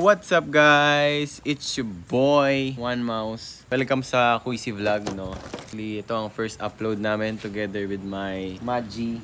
What's up guys? It's your boy, One Mouse. Welcome sa Kuisi Vlog, no? Actually, ito ang first upload namin together with my Maui,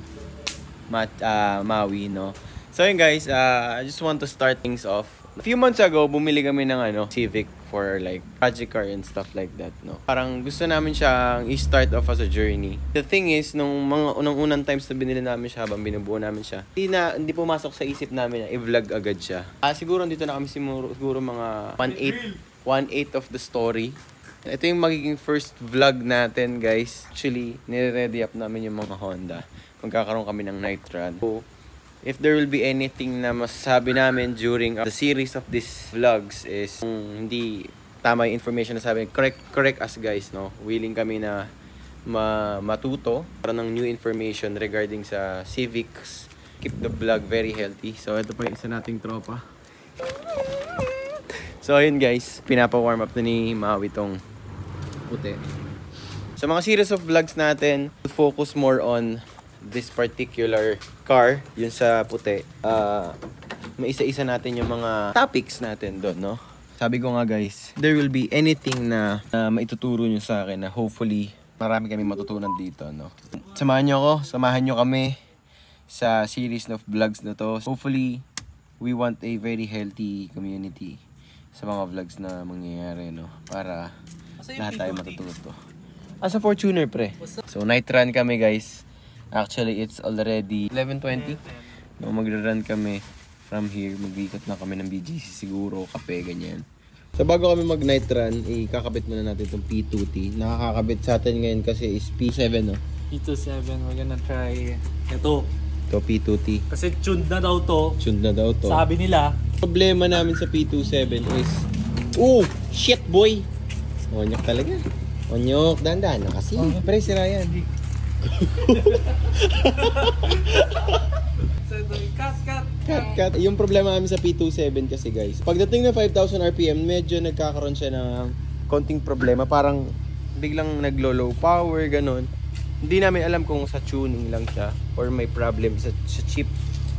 no? So yun guys, I just want to start things off. A few months ago, bumili kami ng Civic for like project car and stuff like that, no? Parang gusto namin siyang i-start off as a journey. The thing is, nung unang times na binili namin siya, habang binubuo namin siya, hindi pumasok sa isip namin na i-vlog agad siya. Siguro dito na kami siguro mga 1/8 of the story. Ito yung magiging first vlog natin, guys. Actually, nire-ready up namin yung mga Honda. Magkakaroon kami ng night run. So, if there will be anything na masasabi namin during the series of these vlogs is kung hindi tama yung information na sabi, correct us guys, no? Willing kami na matuto para ng new information regarding sa Civics. Keep the vlog very healthy. So ito pa yung isa nating tropa. So ayun guys, pinapa-warm up na ni Maui tong puti. Sa mga series of vlogs natin, we'll focus more on this particular car, yun sa puti. May isa-isa natin yung mga topics natin doon, no? Sabi ko nga guys, there will be anything na maituturo nyo sa akin na hopefully marami kami matutunan dito, no? Samahan nyo kami sa series of vlogs na to. Hopefully, we want a very healthy community sa mga vlogs na mangyayari, no? Para lahat tayo matututo. As a Fortuner, pre. So, night run kami, guys. Actually, it's already 11:20. No, magra-run kami from here. Mag-ikot na kami ng BGC siguro, kape, ganyan. So, bago kami mag-night run, ikakabit muna natin itong P2T. Nakakakabit sa atin ngayon kasi is P7, no? P27, we're gonna try ito. Ito, P2T. Kasi tuned na daw to. Tuned na daw to. Sabi nila. Problema namin sa P27 is, oh, shit, boy! Onyok talaga. Onyok, dandan na kasi. Oh, pre, sira yan. Cut. Yung problema namin sa P27 kasi guys, pagdating na 5,000 RPM, medyo nagkakaroon siya ng konting problema. Parang biglang naglo-low power, ganun. Hindi namin alam kung sa tuning lang siya or may problem sa chip.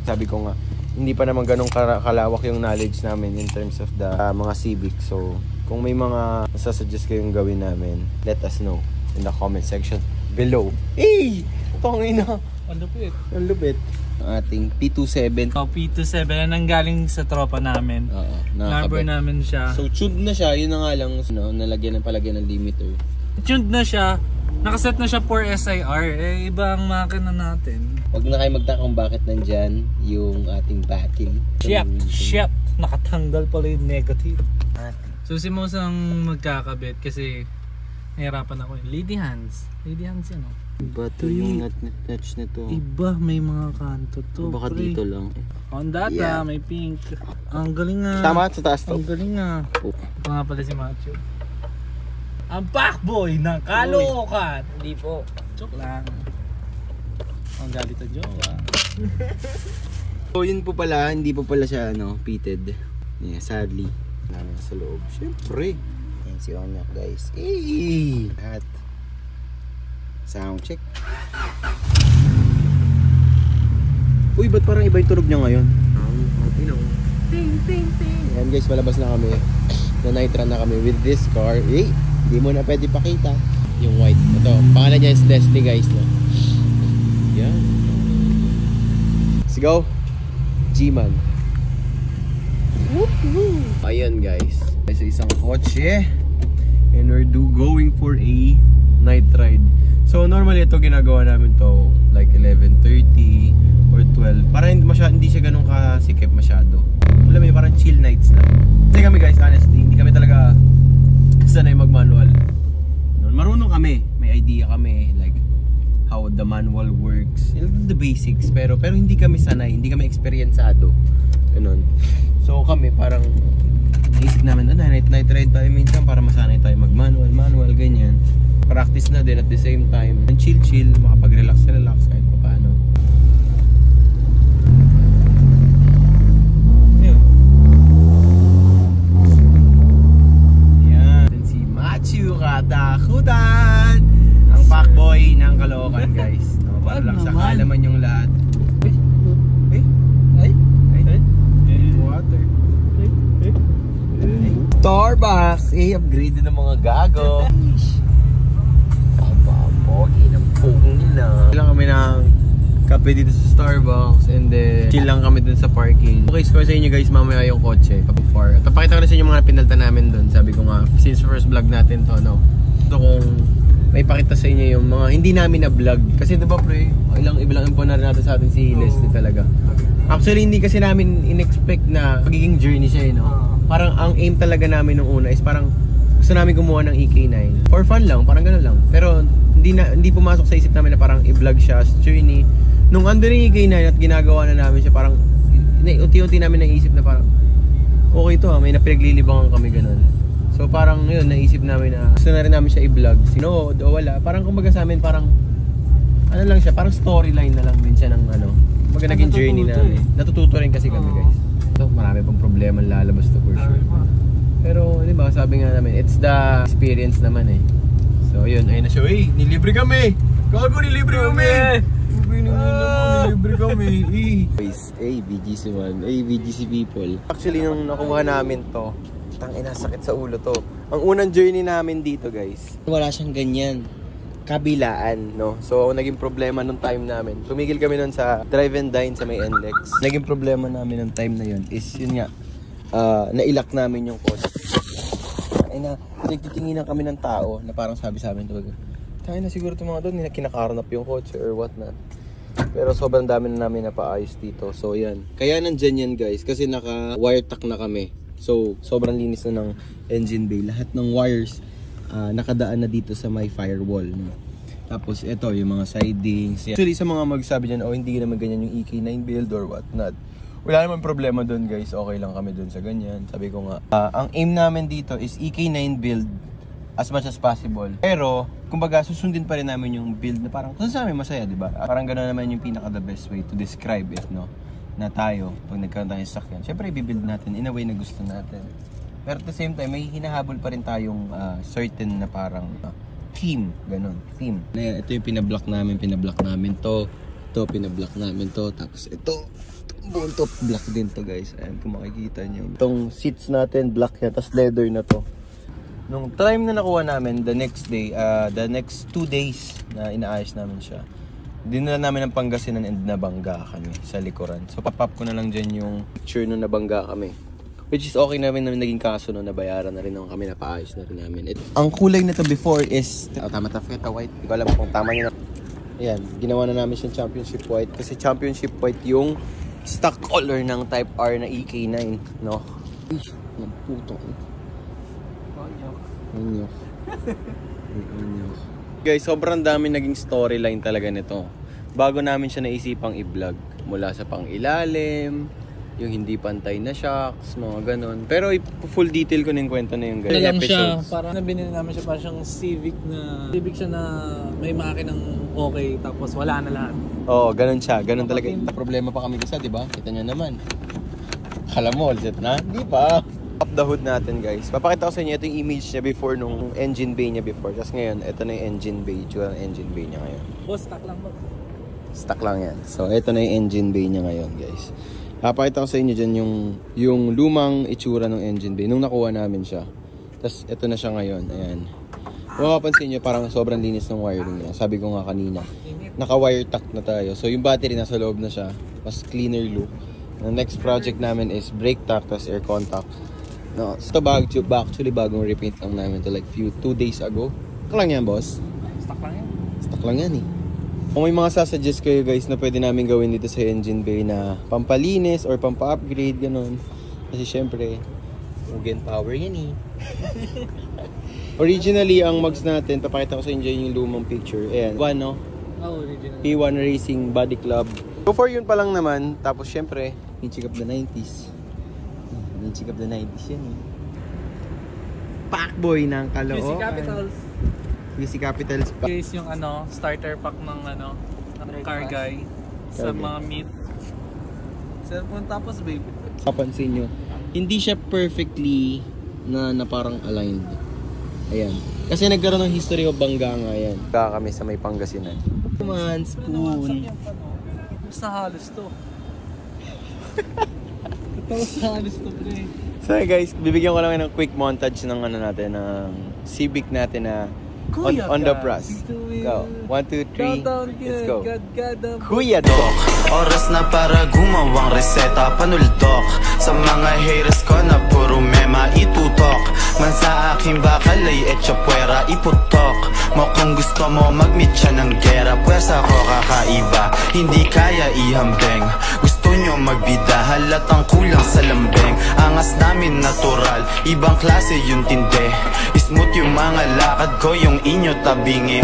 Sabi ko nga, hindi pa naman ganun kalawak yung knowledge namin in terms of the mga Civic. So, kung may mga sasuggest kayong gawin namin, let us know in the comment section below. Hey! Pangina! Ang lupit. Ang lupit. Ating P27. So, P27 na nanggaling sa tropa namin. Oo. Number namin siya. So, tuned na siya. Yun na nga lang, palagyan ng limiter. Tuned na siya. Nakaset na siya for SIR. Ibang makina natin. Huwag na kayo magtaka kung bakit nandyan yung ating battery. Shit! Nakatanggal pala yung negative. So, si Mos ang magkakabit kasi nahirapan ako. Lady hands yan, no? Iba to yung notch nito. Iba, may mga kanto to. Baka pre. Dito lang. Honda, yeah. May pink. Ang galing nga. Tama, sa taas to. Ang galing nga. Ito nga pala si Macho. Ang packboy ng Caloocan. Hindi po. Joke lang. Ang galit na joke. So yun po pala, hindi po pala siya pitted. Yeah, sadly. Namin sa loob. Siyempre. Ayan si Onyok guys. Eee! At sound check. Uy, ba't parang iba yung tunog niya ngayon? Ting, ting, ting. Ayan guys, malabas na kami. Na night run na kami with this car. Eh, hindi mo na pwede pakita. Yung white. Ito, pangalan niya is Leslie guys. No? Yan. Let's go. G-Man. Ayan guys. Sa isang kotse. And we're going for a night ride. So normally ito ginagawa namin to like 11:30 or 12. Parang hindi siya ganun kasikip masyado. Alam mo, parang chill nights lang. Kasi kami guys, honestly, hindi kami talaga sanay mag-manual. Marunong kami, may idea kami like how the manual works, the basics, pero hindi kami sanay, hindi kami experiencado. Ganun. So kami parang naisip namin na night ride tayo minsan para masanay tayo mag-manual, ganyan. Practice na din at the same time. Chill, makapag-relax kahit pa paano. Yan. Si Machu katakutan! Ang fuckboy ng Caloocan guys. No, para lang sa kaalaman yung lahat. Ay! Water. Starbucks! upgrade ng mga gago. Pogi ng pong na. Kailan kami ng kape dito sa Starbucks and then chill lang kami dun sa parking. Okay, score sa inyo guys mamaya yung kotse kapag far. At pakita ko na sa inyo mga pinalta namin dun. Sabi ko nga, since first vlog natin to, no? So kung may pakita sa inyo yung mga hindi namin na vlog. Kasi diba pre, ilang impon na rin natin sa atin si Leslie talaga. Actually hindi kasi namin in-expect na magiging journey siya, no? Parang ang aim talaga namin nung una is parang gusto namin gumawa ng EK9. For fun lang, parang gano'n lang. Pero hindi pumasok sa isip namin na parang i-vlog siya as journey. Nung andun yung EK9 at ginagawa na namin siya, parang unti-unti namin naisip na parang okay to may napinaglilibangan kami gano'n. So parang yun, naisip namin na gusto na rin namin siya i-vlog. Sino o wala, parang kumbaga sa amin parang ano lang siya, parang storyline na lang din siya ng ano. Kumbaga naging journey namin. Natututo rin kasi kami guys. So marami pang problema lalabas to for sure. Pero di ba sabi nga namin, it's the experience naman eh. So yun, ayun na siya. Hey, nilibre kami! Gago, nilibre kami! Nilibre kami! Guys, BGC man. BGC people. Actually, nung nakuha namin to, tangina, sakit sa ulo to. Ang unang journey namin dito guys, wala siyang ganyan. Kabilaan, no? So, naging problema nung time namin. Tumigil kami nun sa drive and dine sa may NLEX. Naging problema namin nung time na yun is yun nga, nailak namin yung kotse. Ay na, nagtitinginan kami ng tao na parang sabi sa amin, tayo na siguro itong mga doon, kinakaranap yung kotse or what not. Pero sobrang dami na namin napaayos dito. So yan, kaya nandyan yan guys, kasi naka wiretack na kami. So sobrang linis na ng engine bay. Lahat ng wires nakadaan na dito sa may firewall, no? Tapos ito yung mga sidings. Actually sa mga magsabi dyan, hindi naman ganyan yung EK9 build or what not, wala naman problema doon guys, okay lang kami doon sa ganyan. Sabi ko nga, ang aim namin dito is EK9 build as much as possible. Pero, kumbaga, susundin pa rin namin yung build na parang, kung sa amin masaya, di ba? Parang gano'n naman yung pinaka the best way to describe it, no? Na tayo, pag nagkaroon tayo sa sakyan, syempre i-build natin in a way na gusto natin. Pero at the same time, may hinahabol pa rin tayong certain na parang theme, gano'n, theme. Ito yung pinablock namin to, pinablock namin to, tapos ito, buong top black din to guys. Ayan, kung makikita nyo. Itong seats natin, black yan, tapos leather na to. Nung time na nakuha namin, the next day, the next 2 days na inaayos namin siya, dinala namin ng Pangasinan and nabangga kami sa likuran. So papap ko na lang dyan yung picture nung nabangga kami. Which is okay namin na naging kaso nung nabayaran na rin nung kami, napaayos na rin namin. Ang kulay na to before is, tama Feta white. Hindi ko alam kung tama nyo na. Ayan, ginawa na namin siyang championship white. Kasi championship white yung stock color ng Type R na EK9, no? Uy, ng putong. Anyok. Guys, sobrang dami naging storyline talaga nito. Bago namin siya naisipang i-vlog. Mula sa pang-ilalim, yung hindi pantay na shocks, mga ganon. Pero full detail ko na yung kwento na yung ganyan. Lang siya, parang nabinili namin siya parang siyang Civic siya na may makinang okay, tapos wala na lahat. Oo, ganon siya. Ganon talaga. Problema pa kami kasi, di ba? Kita nyo naman. Kala mo, all set na? Di pa. Up the hood natin guys. Papakita ko sa inyo ito yung image niya before nung engine bay niya before. Tapos ngayon, ito na yung engine bay. Itsura ng engine bay niya ngayon. Boss, stock lang ba? Stock lang yan. So, ito na yung engine bay niya ngayon guys. Papakita ko sa inyo dyan yung lumang itsura ng engine bay. Nung nakuha namin siya. Tapos, ito na siya ngayon. Ayan. Kung mapapansin nyo, parang sobrang linis ng wiring niya. Sabi ko nga kanina. Naka-wire tack na tayo. So, yung battery nasa loob na siya. Mas cleaner look. The next project namin is brake tack, tapos air contact. No, so actually bagong repaint lang namin to like 2 days ago. Stock lang yan, boss? Stock lang yan. Stock lang yan eh. Kung may mga sasuggest kayo guys na pwede namin gawin dito sa engine bay na pampalinis or pampa-upgrade, gano'n. Kasi syempre, Mugen power yan eh. Originally, ang mugs natin, papakita ko sa inyo yung lumang picture. Ayan, P1 no? Oh, original. P1 Racing Body Club. So for yun pa lang naman, tapos syempre, pinchik up the 90s. Pinchik up the 90s yan eh. Packboy ng Caloocan. QC Capitals. QC Capitals pa. Case yung starter pack ng car guy sa mga meat. Cellphone tapos baby. Papansin nyo, hindi siya perfectly na parang aligned. Ayan. Kasi nagkaroon ng history of bangga nga yan. Kami sa may Pangasinan. Come on, spoon. Basta halos to. So guys, bibigyan ko lang ng quick montage ng ano natin, ng Civic natin na on the press. Go. 1, 2, 3. Let's go. Kuya Dok. Oras na para gumawang reseta, panuldok sa mga haters ko na puro mema itutok. Man sa aking bakal ay etcha puwera iputok mo. Kung gusto mo magmeet siya ng gera, pwesa ko kakaiba, hindi kaya ihambeng. Gusto nyo magbida, halatang kulang sa lambeng. Angas namin natural, ibang klase yung tinde. Smooth yung mga lakad ko, yung inyo tabingi.